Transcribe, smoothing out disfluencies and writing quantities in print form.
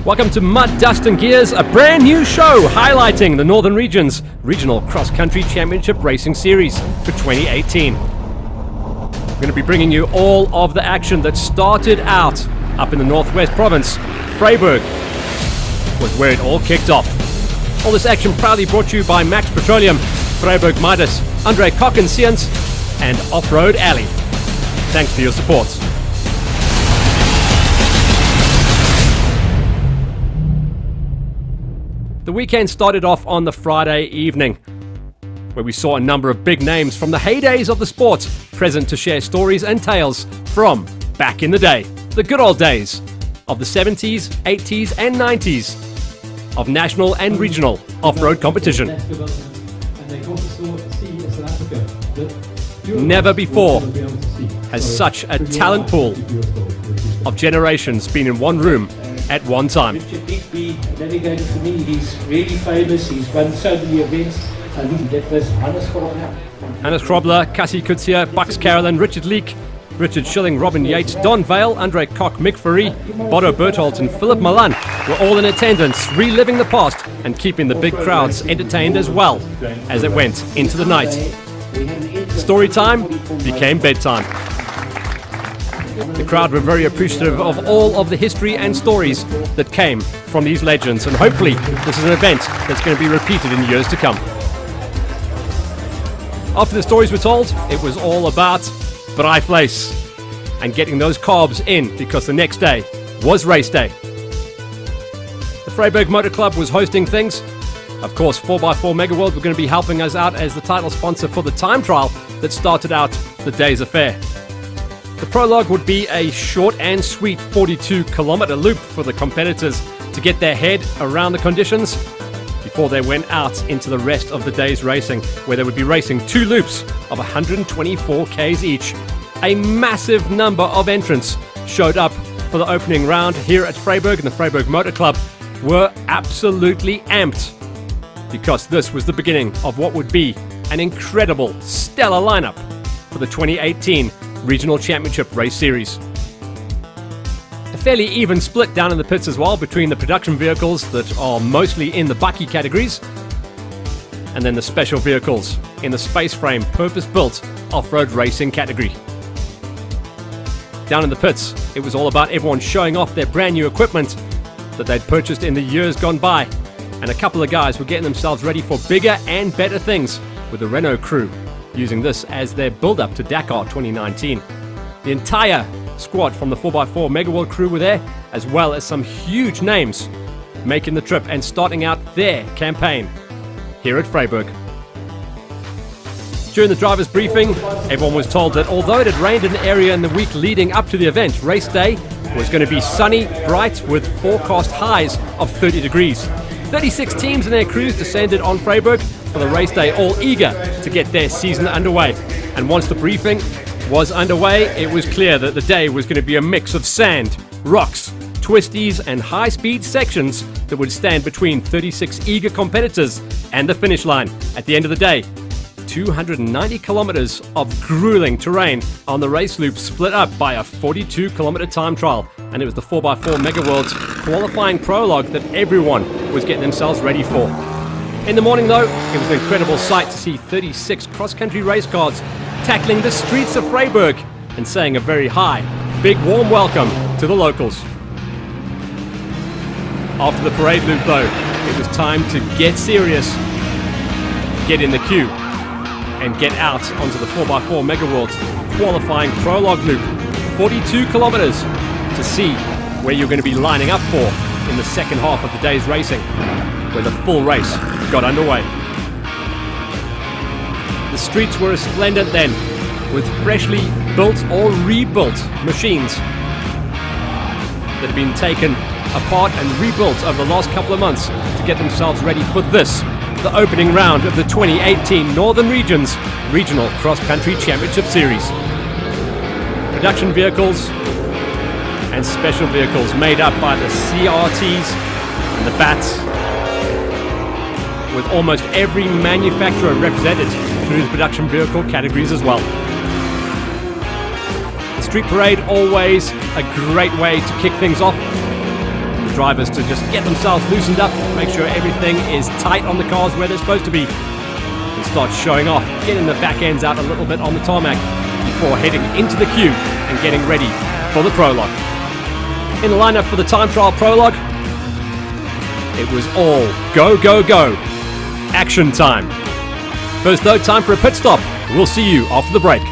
Welcome to Mud, Dust and Gears, a brand new show highlighting the Northern Region's Regional Cross Country Championship Racing Series for 2018. We're going to be bringing you all of the action that started out up in the Northwest Province. Vryburg was where it all kicked off. All this action proudly brought to you by Max Petroleum, Vryburg Midas, Andre Koch and Science, and Off-Road Alley. Thanks for your support. The weekend started off on the Friday evening, where we saw a number of big names from the heydays of the sport present to share stories and tales from back in the day, the good old days of the 70s, 80s and 90s of national and regional off-road competition. Never before has such a talent pool of generations been in one room at one time. Richard Digby, navigator for me, he's really famous, he's won so many events. I think that was Hannes Krobler. Hannes Krobler, Cassie Kutsia, Bucks Carolyn, Richard Leek, Richard Schilling, Robin Yates, Don Vale, Andre Koch, Mick Furry, Bodo Bertholdt and Philip Malan were all in attendance, reliving the past and keeping the big crowds entertained as well as it went into the night. Story time became bedtime. The crowd were very appreciative of all of the history and stories that came from these legends, and hopefully this is an event that's going to be repeated in years to come. After the stories were told, it was all about Braaiplace and getting those carbs in, because the next day was race day. The Vryburg Motor Club was hosting things. Of course, 4x4 Mega World were going to be helping us out as the title sponsor for the time trial that started out the day's affair. The prologue would be a short and sweet 42-kilometer loop for the competitors to get their head around the conditions before they went out into the rest of the day's racing, where they would be racing two loops of 124 Ks each. A massive number of entrants showed up for the opening round here at Vryburg, and the Vryburg Motor Club were absolutely amped, because this was the beginning of what would be an incredible, stellar lineup for the 2018 Regional Championship Race Series. A fairly even split down in the pits as well between the production vehicles that are mostly in the bucky categories and then the special vehicles in the space frame purpose-built off-road racing category. Down in the pits, it was all about everyone showing off their brand new equipment that they'd purchased in the years gone by, and a couple of guys were getting themselves ready for bigger and better things with the Renault crew, using this as their build-up to Dakar 2019. The entire squad from the 4x4 Mega World crew were there, as well as some huge names making the trip and starting out their campaign here at Vryburg. During the driver's briefing, everyone was told that although it had rained in the area in the week leading up to the event, race day was going to be sunny, bright, with forecast highs of 30 degrees. 36 teams and their crews descended on Vryburg for the race day, all eager to get their season underway. And once the briefing was underway, it was clear that the day was going to be a mix of sand, rocks, twisties and high-speed sections that would stand between 36 eager competitors and the finish line. At the end of the day, 290 kilometers of grueling terrain on the race loop, split up by a 42-kilometer time trial. And it was the 4x4 Mega World's qualifying prologue that everyone was getting themselves ready for. In the morning, though, it was an incredible sight to see 36 cross-country race cars tackling the streets of Vryburg and saying a very high, big, warm welcome to the locals. After the parade loop, though, it was time to get serious, get in the queue, and get out onto the 4x4 Mega World's qualifying prologue loop, 42 kilometers, to see where you're going to be lining up for in the second half of the day's racing, where the full race got underway. The streets were resplendent then, with freshly built or rebuilt machines that had been taken apart and rebuilt over the last couple of months to get themselves ready for this, the opening round of the 2018 Northern Region's Regional Cross Country Championship Series. Production vehicles and special vehicles made up by the CRTs and the BATs, with almost every manufacturer represented through the production vehicle categories as well. The street parade, always a great way to kick things off. drivers to just get themselves loosened up, make sure everything is tight on the cars where they're supposed to be, and start showing off, getting the back ends out a little bit on the tarmac before heading into the queue and getting ready for the prologue. In the lineup for the time trial prologue, it was all go, go, go. Action time. First though, time for a pit stop. We'll see you after the break.